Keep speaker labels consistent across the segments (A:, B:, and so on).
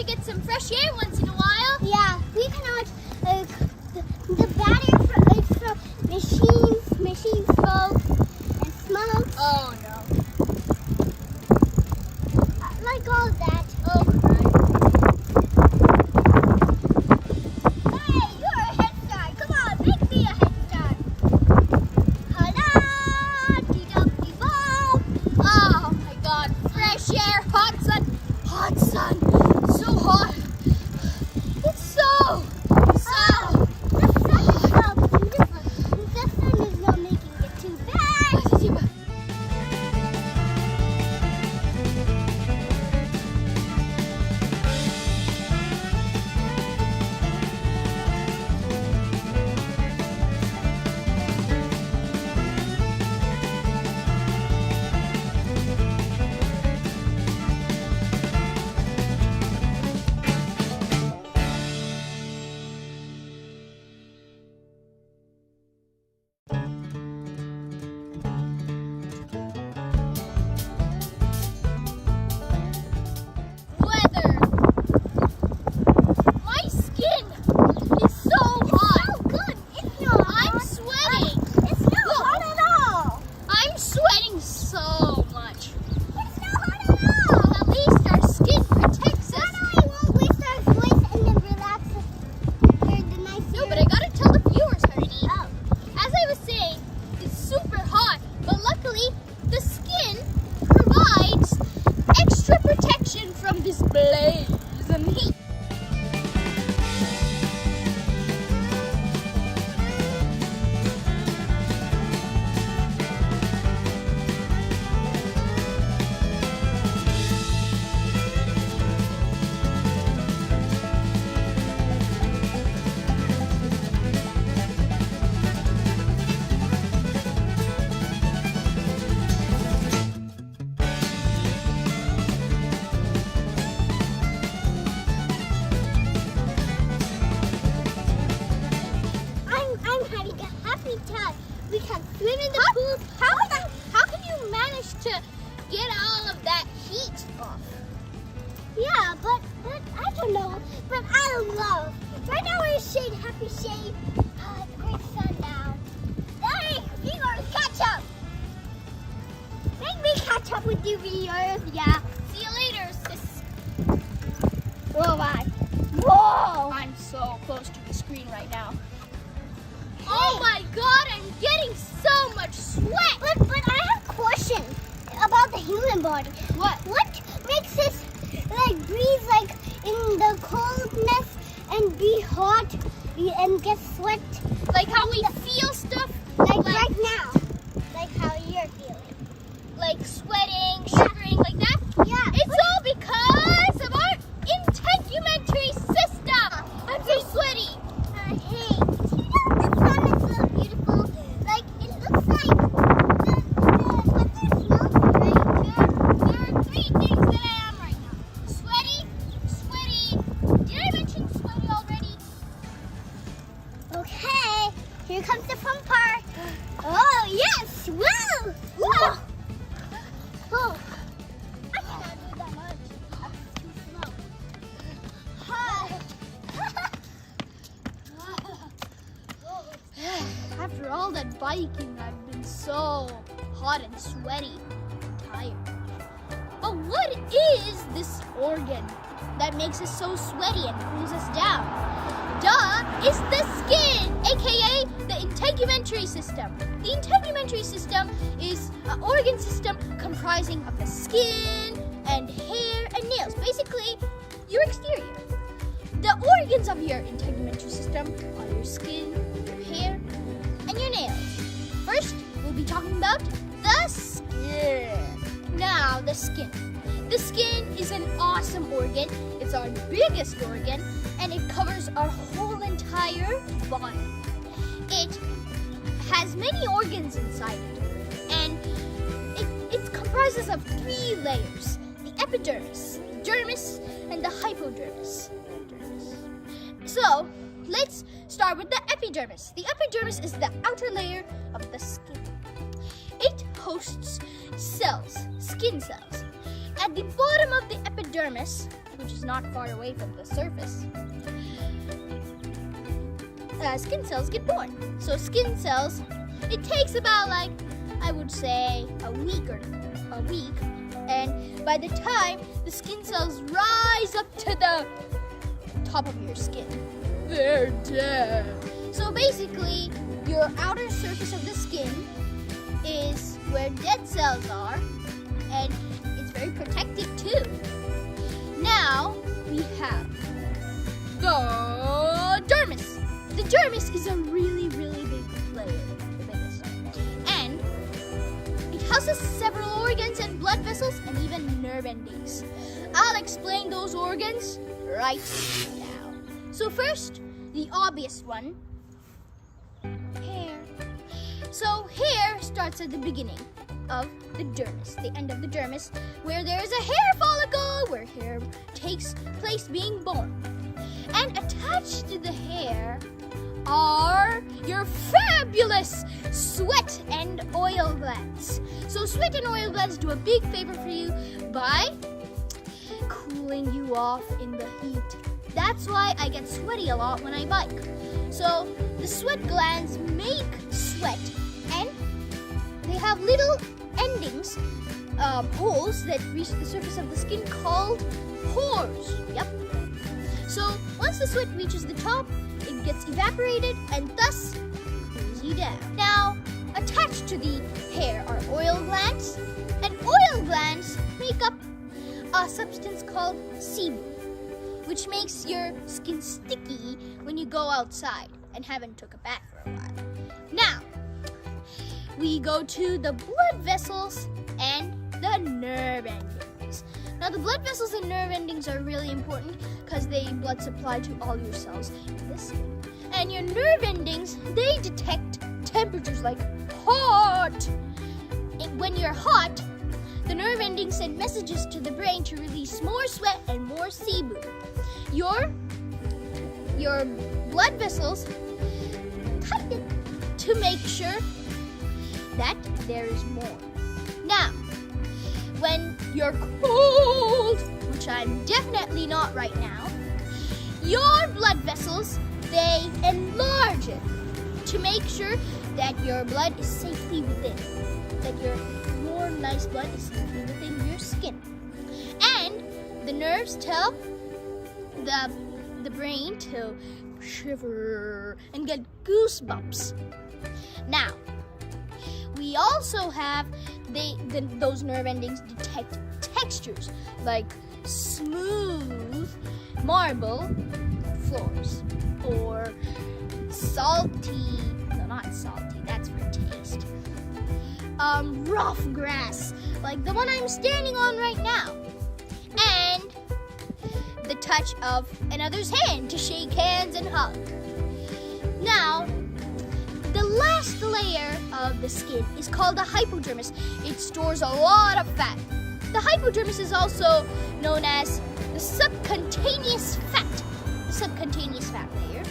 A: to get some fresh air once in a while.
B: Yeah, we cannot. The bad air from machine smoke and smoke.
A: Oh no.
B: Like all that.
A: Oh right.
B: Hey, you're a head start. Come on, make me a head start. Hala, dee-dum-dee-bum.
A: Oh my God. Fresh air, hot sun. Hot sun. So hot. It's so.
B: The sun is not making it too bad.
A: Weather. My skin is so hot.
B: Oh, good. It's not
A: I'm
B: hot.
A: sweating.
B: It's not hot at all.
A: I'm sweating so much.
B: It's not hot at all.
A: Well, at least our skin protects us.
B: Not only won't waste our voice and then relax us. Hear the nice
A: No,
B: air.
A: but I gotta tell the viewers, Hardy.
B: Oh.
A: As I was saying, it's super hot, but luckily the skin provides extra protection from this blaze and heat.
B: I'm having a happy time. We can swim in the pool.
A: How can you manage to get all of that heat off?
B: Yeah, but I don't know. But I don't know. Right now we're in shade, happy shade. It's great sun now. Hey, viewers, catch up. Make me catch up with you, viewers. Yeah.
A: See you later, sis.
B: Whoa, bye. Whoa.
A: I'm so close to the screen right now. Oh my God, I'm getting so much sweat.
B: But I have a question about the human body.
A: What?
B: What makes us like breathe like in the coldness and be hot and get sweat
A: Like how we feel stuff?
B: like right now? Like how you're feeling.
A: Like sweating, shivering, like that?
B: Yeah.
A: It's all because of our integumentary system. I'm so sweaty.
B: Hey, do you know the sun is so beautiful? Like it looks like what's your smell?
A: There are three things that I am right now. Sweaty. Did I mention sweaty already?
B: Okay, here comes the fun part. Oh yes! Woo! Whoa! Oh, I cannot do that much. That's too slow. Hi.
A: After all that biking, I've been so hot and sweaty and tired. But what is this organ that makes us so sweaty and cools us down? Duh, it's the skin, aka the integumentary system. The integumentary system is an organ system comprising of the skin and hair and nails, basically your exterior. The organs of your integumentary system are your skin, your hair, and your nails. First, we'll be talking about the skin. Now, the skin. The skin is an awesome organ. It's our biggest organ, and it covers our whole entire body. It has many organs inside it, and it comprises of three layers: the epidermis, dermis, and the hypodermis. So, let's start with the epidermis. The epidermis is the outer layer of the skin. It hosts cells, skin cells. At the bottom of the epidermis which is not far away from the surface, skin cells get born. So skin cells, it takes about I would say a week, and by the time the skin cells rise up to the top of your skin, they're dead. So basically, your outer surface of the skin is where dead cells are, and it's very protective too. Now we have the dermis. The dermis is a really, really big layer, the biggest, and it houses several organs and blood vessels and even nerve endings. I'll explain those organs right now. So first, the obvious one, hair. So hair starts at the beginning of the dermis, the end of the dermis, where there is a hair follicle where hair takes place being born. And attached to the hair are your fabulous sweat and oil glands. So sweat and oil glands do a big favor for you by cooling you off in the heat. That's why I get sweaty a lot when I bike. So the sweat glands make sweat, and they have little endings, holes that reach the surface of the skin called pores. Yep. So once the sweat reaches the top, it gets evaporated and thus cools you down. Now, attached to the hair are oil glands, and oil glands make up a substance called sebum, which makes your skin sticky when you go outside and haven't took a bath for a while. Now, we go to the blood vessels and the nerve endings. Now, the blood vessels and nerve endings are really important because they blood supply to all your cells in the skin. And your nerve endings, they detect temperatures like hot. And when you're hot, the nerve endings send messages to the brain to release more sweat and more sebum. Your blood vessels cut it to make sure that there is more. Now, when you're cold, which I'm definitely not right now, your blood vessels, they enlarge it to make sure that your blood is safely within, that your warm, nice blood is safely within your skin. And the nerves tell the brain to shiver and get goosebumps. Now, we also have those nerve endings detect textures like smooth marble floors or salty, no, not salty, that's for taste, rough grass like the one I'm standing on right now, and the touch of another's hand to shake hands and hug. Now, the last layer of the skin is called the hypodermis. It stores a lot of fat. The hypodermis is also known as the subcutaneous fat layer.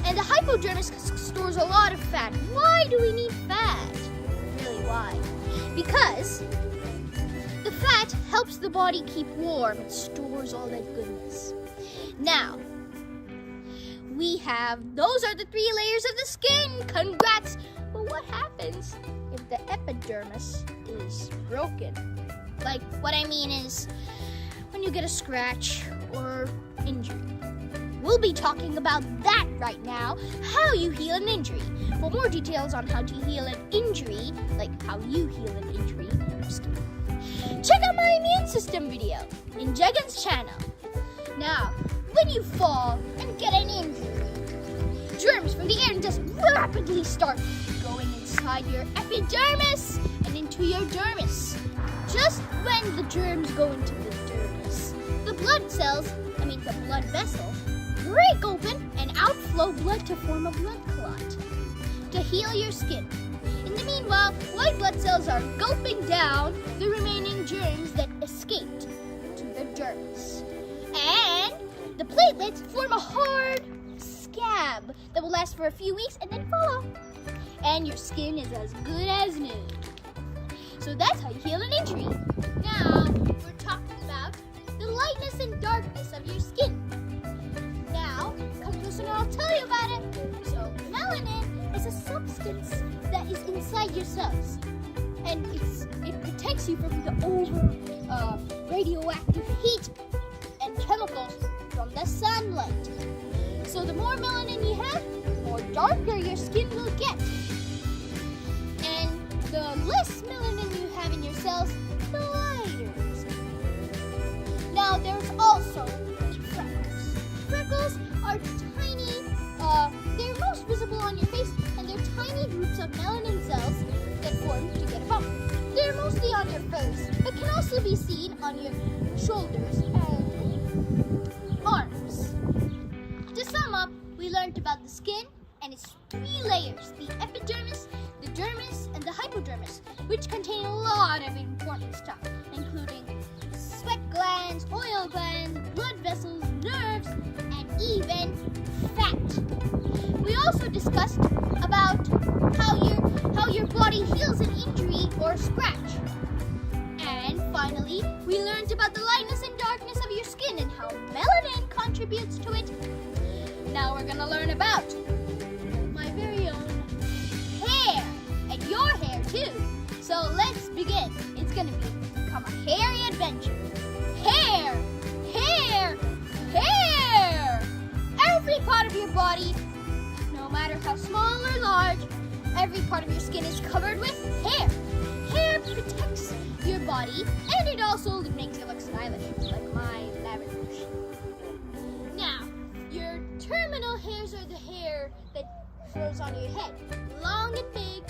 A: And the hypodermis stores a lot of fat. Why do we need fat? Really, why? Because the fat helps the body keep warm. It stores all that goodness. Now, those are the 3 layers of the skin. Congrats! But what happens if the epidermis is broken? Like, what I mean is when you get a scratch or injury. We'll be talking about that right now, how you heal an injury. For more details on how to heal an injury, like how you heal an injury in your skin, check out my immune system video in Jagan's channel. Now, when you fall and get an injury, germs from the air just rapidly start going inside your epidermis and into your dermis. Just when the germs go into the dermis, the blood vessels, break open and outflow blood to form a blood clot to heal your skin. In the meanwhile, white blood cells are gulping down the remaining germs that escaped to the dermis. And the platelets form a hard scab that will last for a few weeks and then fall off. And your skin is as good as new. So that's how you heal an injury. Now, we're talking about the light lightness and darkness of your skin. Now, come closer and I'll tell you about it. So, melanin is a substance that is inside your cells. And it protects you from the radioactive heat and chemicals from the sunlight. So the more melanin you have, the more darker your skin will get. And the less melanin you have in your cells, the lighter your skin. Now there's also freckles. Freckles are tiny, they're most visible on your face, and they're tiny groups of melanin cells that form to get a bump. They're mostly on your face, but can also be seen on your shoulders and arms. To sum up, we learned about the skin and its 3 layers: the epidermis, the dermis, and the hypodermis, which contain a lot of important stuff, including sweat glands, oil glands, blood vessels, nerves, and even fat. We also discussed about how your body heals an injury or scratch. And finally, we learned about the lightness and darkness of your skin and how melanin contributes to it. Now we're gonna learn about my very own hair, and your hair too. So let's begin. It's gonna become a hairy adventure. Hair, hair, hair! Every part of your body, no matter how small or large, every part of your skin is covered with hair. Hair protects your body, and it also makes you look stylish, like my lavender. Now, your terminal hairs are the hair that grows on your head, long and big,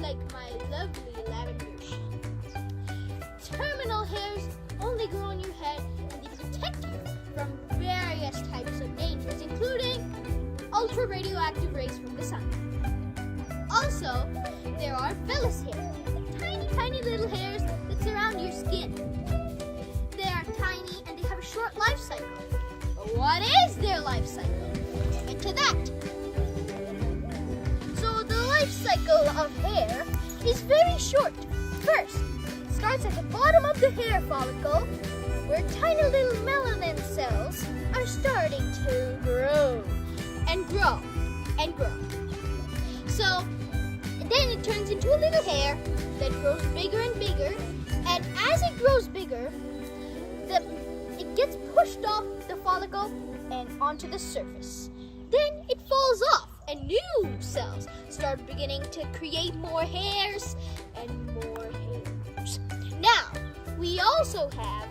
A: like my lovely lavender. Terminal hairs only grow on your head, and they protect you from various types of dangers, including ultra radioactive rays from the sun. Also, there are vellus hairs, tiny, tiny little hairs that surround your skin. They are tiny and they have a short life cycle. But what is their life cycle? We'll get into that. So the life cycle of hair is very short. First, it starts at the bottom of the hair follicle, where tiny little melanin cells are starting to grow and grow and grow. So then it turns into a little hair that grows bigger and bigger, and as it grows bigger, it gets pushed off the follicle and onto the surface. Then it falls off, and new cells start beginning to create more hairs and more hairs. Now, we also have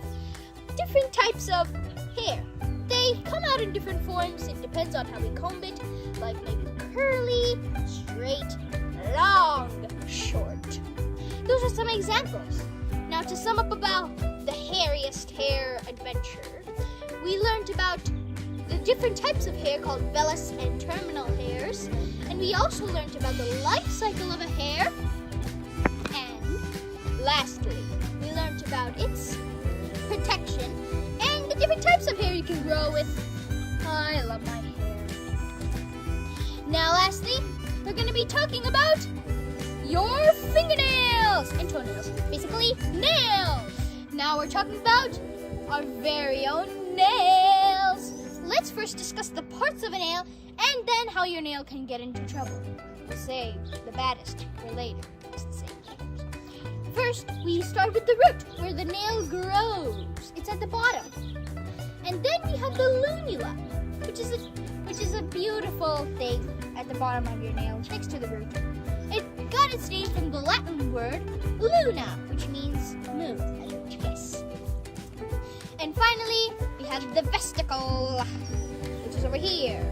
A: different types of hair. They come out in different forms. It depends on how we comb it, like maybe curly, straight, long, short. Those are some examples. Now, to sum up about the hairiest hair adventure, we learned about the different types of hair called vellus and terminal hairs, and we also learned about the life cycle of a hair, and lastly, we learned about its protection and the different types of hair you can grow with. I love my hair. Now, lastly, we're going to be talking about your fingernails and toenails, basically nails. Now we're talking about our very own nails. Let's first discuss the parts of a nail and then how your nail can get into trouble. We'll save the baddest for later. It's the same thing. First, we start with the root, where the nail grows. It's at the bottom. And then we have the lunula, which is a beautiful thing at the bottom of your nail, next to the root. It got its name from the Latin word luna, which means moon, as you would guess. And finally, we have the vesicle, which is over here.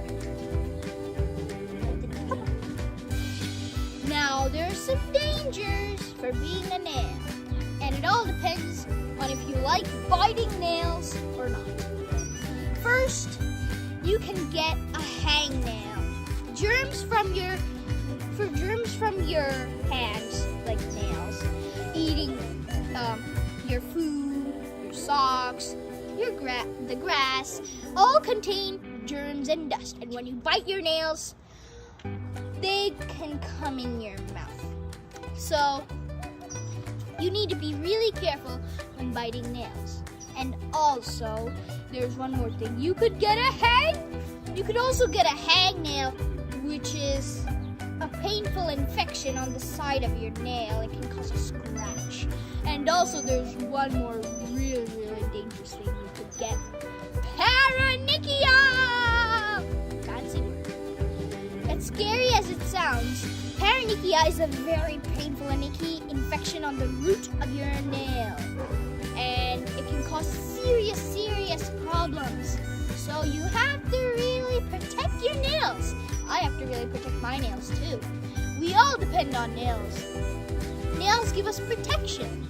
A: Now, there are some dangers for being a nail, and it all depends on if you like biting nails or not. First, you can get a hangnail. Germs from your hands, like nails, eating your food, your socks, the grass, all contain germs and dust. And when you bite your nails, they can come in your mouth. So you need to be really careful when biting nails. And also, there's one more thing. You could also get a hangnail, which is a painful infection on the side of your nail. It can cause a scratch. And also, there's one more really, really dangerous thing you could get. Paronychia! Fancy word. As scary as it sounds, paronychia is a very painful and icky infection on the root of your nail. And it can cause serious problems. So you have to really protect your nails. I have to really protect my nails too. We all depend on nails. Nails give us protection.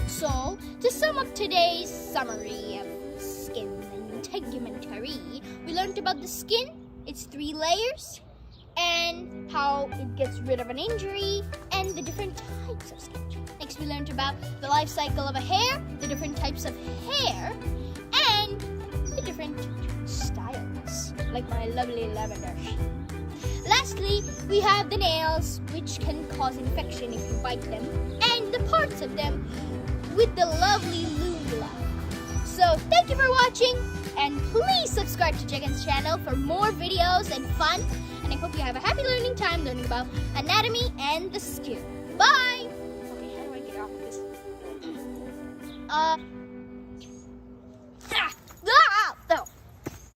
A: So, to sum up today's summary of skin integumentary, we learned about the skin, its 3 layers, and how it gets rid of an injury, and the different types of skin. Next, we learned about the life cycle of a hair, the different types of hair, and the different styles, like my lovely lavender. Lastly, we have the nails, which can cause infection if you bite them, and the parts of them with the lovely lula. So, thank you for watching, and please subscribe to Jagan's channel for more videos and fun, and I hope you have a happy learning time learning about anatomy and the skin. Bye! Okay, how do I get off this?